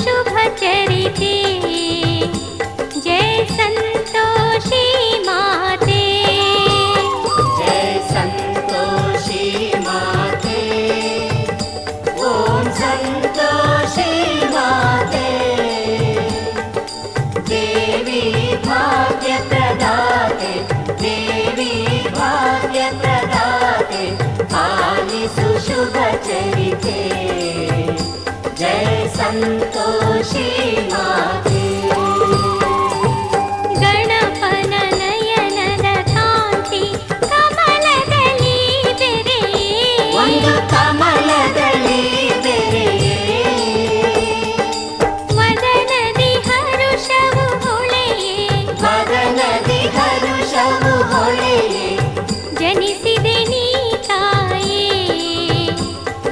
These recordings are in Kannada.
शुभचरिते जय संतोषी माते जय संतोषी माते ओम संतोषी माते देवी भाग्य प्रदाते देवी भाग्य प्रदाते आलिसु शुभचरिते जय संतोषी माते ಗಣಪನ ನಯನದ ಕಾಂತಿ ಕಮಲದಲ್ಲಿ ಬೆರೆಯೇ ಒಂದು ಕಮಲದಲ್ಲಿ ಬೆರೆಯೇ ವದನದಿ ಹರುಷವು ಹೊಳೆಯೇ ವದನದಿ ಹರುಷವು ಹೊಳೆಯೇ ಜನಿಸಿದೆ ನೀ ತಾಯೇ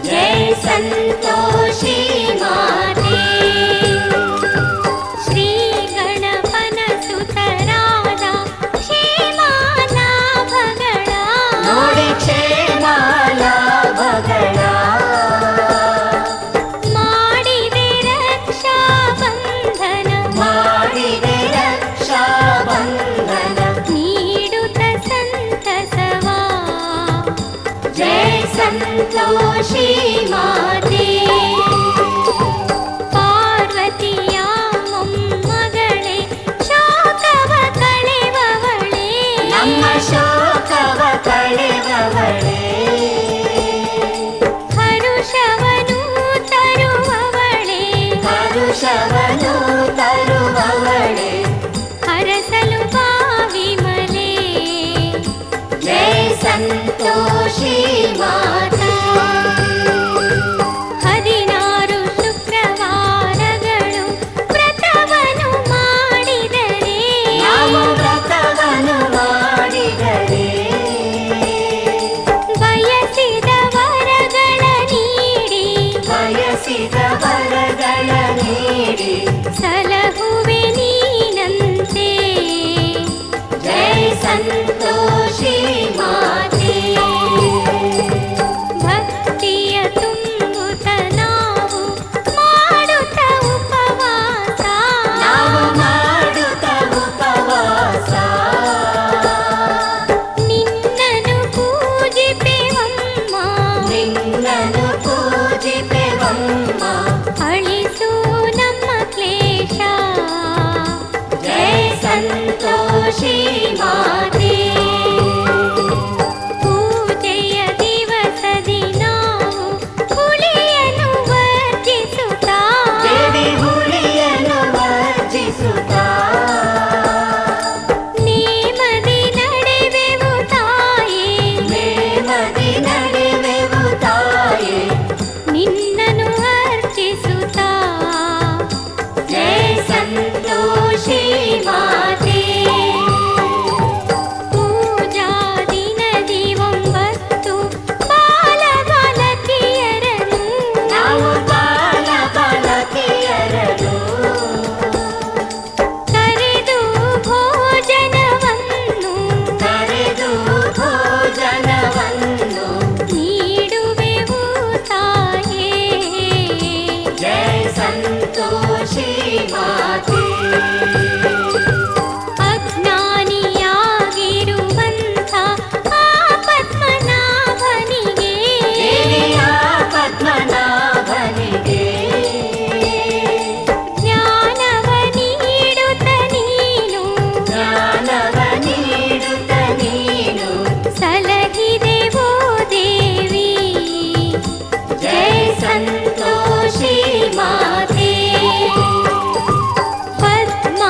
ಜಯ ಸಂತೋಷಿ ಮಾತೆ ಶ್ರೀ ಗಣಪನ ಸುತರಾದ ಕ್ಷೇಮಾಲಾಭಗಳ ನೋಡಿ ಕ್ಷೇಮ ಲಾಭಗಳ ಮಾಡಿದೆ ರಕ್ಷಾ ಬಂಧನ ಮಾಡಿದೆ ರಕ್ಷಾ ಬಂಧನ ನೀಡುತ್ತ ಸಂತಸವಾ ಜಯ ಸಂತೋಷಿ ಮಾತೆ ಪಾರ್ವತಿಯ ಮೊಮ್ಮಗಳೇ ಶೋಕವ ಕಳೆವವಳೇ ನಮ್ಮ ಶೋಕವ ಕಳೆವವಳೇ ಹರುಷವನು ತರುವವಳೇ ಹರುಷವನು ತರುವವಳೇ ಹರಸಲು ಬಾವಿಮಲೆ ಜಯ ಸಂತೋಷಿ ಮಾತೆ 16 ಶುಕ್ರವಾರಗಳು ವ್ರತವನ್ನು ಮಾಡಿದರೆ ನಾವು ವ್ರತವನ್ನು ಮಾಡಿದರೆ ಬಯಸಿದ ವರಗಳ ನೀಡಿ ಬಯಸಿದ ವರಗಳ ನೀಡಿ ಸಲಹುವೆ ನೀನಂತೆ ಜಯ ಸಂತೋಷಿ ಮಾತೆ ಭಕ್ತಿಯ ತುಂಬುತ್ತ ನಾವು ಮಾಡುತ್ತ ಉಪವಾಸ ನಾವು ಮಾಡುತ್ತ ಉಪವಾಸ ನಿನ್ನನು ಪೂಜಿಪೆವಮ್ಮ ನಿನ್ನನು ಪೂಜಿಪೆವಮ್ಮ ಅಳಿಸು ನಮ್ಮ ಕ್ಲೇಶ ಜಯ ಸಂತೋಷಿ ಮಾತೆ ಪೂಜೆಯ ದಿವಸದಿ ನಾವು ಹುಳಿಯನ್ನು ವರ್ಜಿಸುತ್ತಾ ದೇವಿ ಹುಳಿಯನ್ನು ವರ್ಜಿಸುತ್ತಾ ನೇಮದಿ ನಡೆವೆವು ತಾಯೇ ನೇಮದಿ ನಡೆವೆವು ತಾಯೇ ನಿನ್ನನು ಅರ್ಚಿಸುತ್ತಾ ಜಯ ಸಂತೋಷಿ ಮಾತೆ ಪೂಜಾ ದಿನದಿ 9 ಬಾಲಬಾಲಕಿಯರನ್ನು ನಾವು ಬಾಲ ಬಾಲಕಿಯರನು ಕರೆದು ಭೋಜನವನ್ನು ಕರೆದು ಭೋಜನವನ್ನು ನೀಡುವೆವು ತಾಯೇ ಜಯ ಸಂತೋಷಿ ಮಾತೆ ಅಜ್ಞಾನಿಯಾಗಿರುವಂಥ ಆ ಪದ್ಮನಾಭನಿಗೆ ದೇವಿಯ ಪದ್ಮನಾಭನಿಗೆ ಜ್ಞಾನವ ನೀಡುತ್ತ ನೀನು ಜ್ಞಾನವ ನೀಡುತ್ತ ನೀನು ಸಲಹಿದೆವೋ ದೇವಿ ಜಯ ಸಂತೋಷಿ ಮಾತೆ ಪದ್ಮ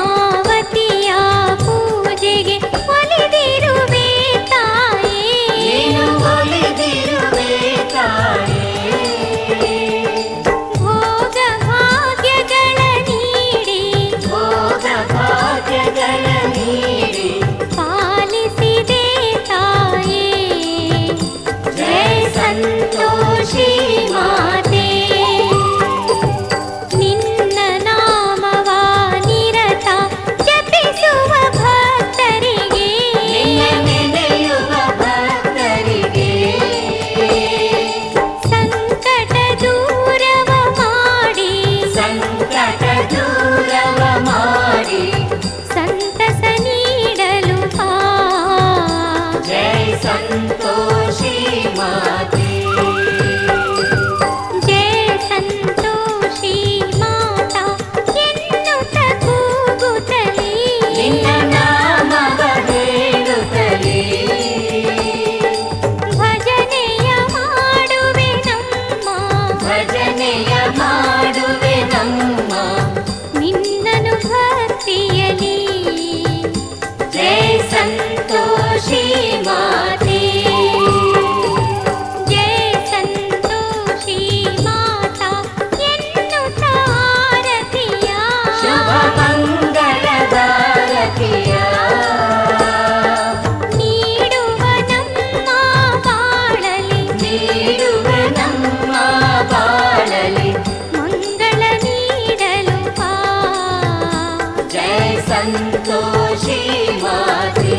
संतोषी माते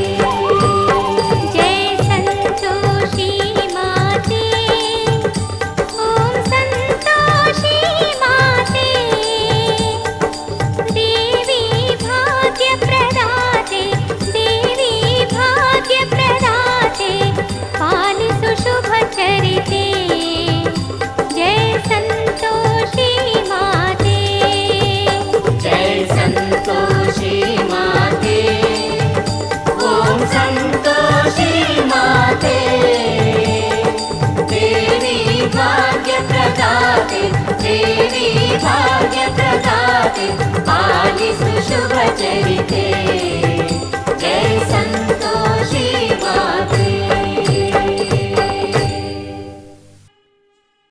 जय संतोषी माते ओम संतोषी माते देवी भाग्य प्रदाते देवी भाग्य प्रदाते पालिसु शुभ चरिते जय संतोषी माते जय संतोषी माते ॐ संतोषी माते देवी भाग्य प्रदाते